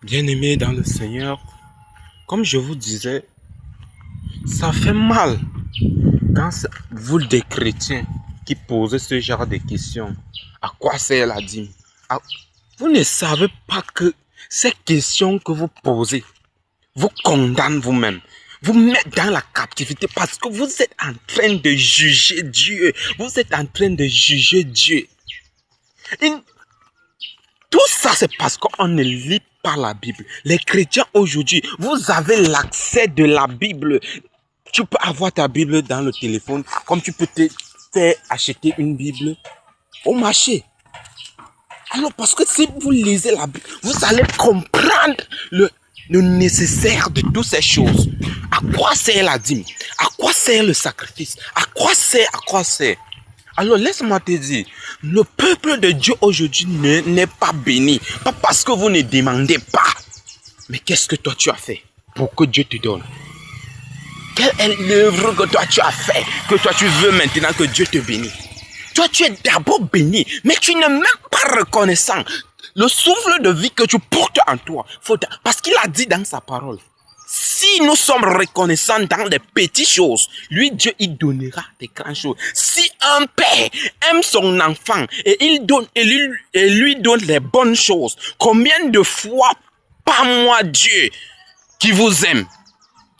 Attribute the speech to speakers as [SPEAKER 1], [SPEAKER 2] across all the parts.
[SPEAKER 1] Bien-aimés dans le Seigneur, comme je vous disais, ça fait mal quand vous des chrétiens qui posez ce genre de questions. À quoi sert la dîme? Vous ne savez pas que ces questions que vous posez vous condamnent vous-même. Vous mettent dans la captivité parce que vous êtes en train de juger Dieu. Vous êtes en train de juger Dieu. Tout ça, c'est parce qu'on ne lit pas la Bible. Les chrétiens aujourd'hui, vous avez l'accès de la Bible. Tu peux avoir ta Bible dans le téléphone, comme tu peux te faire acheter une Bible au marché. Alors, parce que si vous lisez la Bible, vous allez comprendre le nécessaire de toutes ces choses. À quoi sert la dîme? À quoi sert le sacrifice? À quoi sert? Alors, laisse-moi te dire, le peuple de Dieu aujourd'hui n'est pas béni. Pas parce que vous ne demandez pas. Mais qu'est-ce que toi tu as fait pour que Dieu te donne? Quelle est l'œuvre que toi tu as fait, que toi tu veux maintenant que Dieu te bénisse? Toi tu es d'abord béni, mais tu n'es même pas reconnaissant. Le souffle de vie que tu portes en toi, parce qu'il a dit dans sa parole, si nous sommes reconnaissants dans les petites choses, lui Dieu il donnera des grandes choses. Si un père aime son enfant et lui donne les bonnes choses, combien de fois, pas moi Dieu qui vous aime,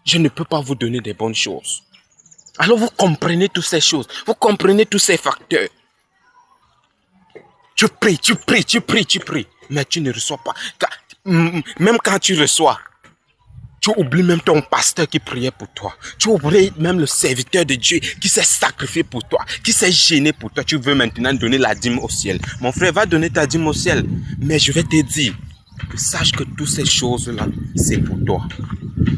[SPEAKER 1] je ne peux pas vous donner des bonnes choses. Alors vous comprenez toutes ces choses, vous comprenez tous ces facteurs. Tu pries, mais tu ne reçois pas. Même quand tu reçois, tu oublies même ton pasteur qui priait pour toi. Tu oublies même le serviteur de Dieu qui s'est sacrifié pour toi, qui s'est gêné pour toi. Tu veux maintenant donner la dîme au ciel. Mon frère, va donner ta dîme au ciel. Mais je vais te dire, sache que toutes ces choses-là, c'est pour toi.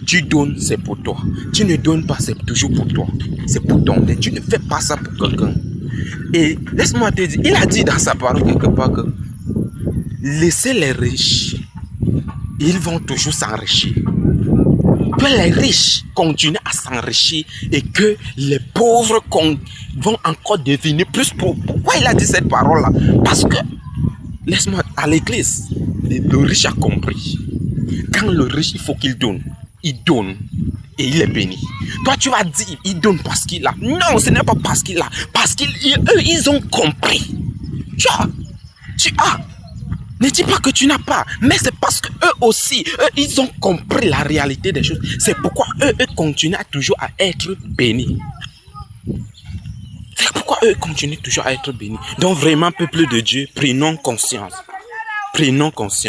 [SPEAKER 1] Tu donnes, c'est pour toi. Tu ne donnes pas, c'est toujours pour toi. C'est pour ton bien. Tu ne fais pas ça pour quelqu'un. Et laisse-moi te dire, il a dit dans sa parole quelque part que laissez les riches, ils vont toujours s'enrichir. Que les riches continuent à s'enrichir et que les pauvres vont encore devenir plus pauvres. Pourquoi il a dit cette parole-là? Parce que, laisse-moi, à l'église, le riche a compris. Quand le riche, il faut qu'il donne. Il donne et il est béni. Toi, tu vas dire, il donne parce qu'il a. Non, ce n'est pas parce qu'il a. Parce qu'eux, ils ont compris. Tu as. Ne dis pas que tu n'as pas. Mais c'est parce qu'eux aussi, ils ont compris la réalité des choses. C'est pourquoi eux continuent toujours à être bénis. C'est pourquoi eux continuent toujours à être bénis. Donc vraiment, peuple de Dieu, prenons conscience. Prenons conscience.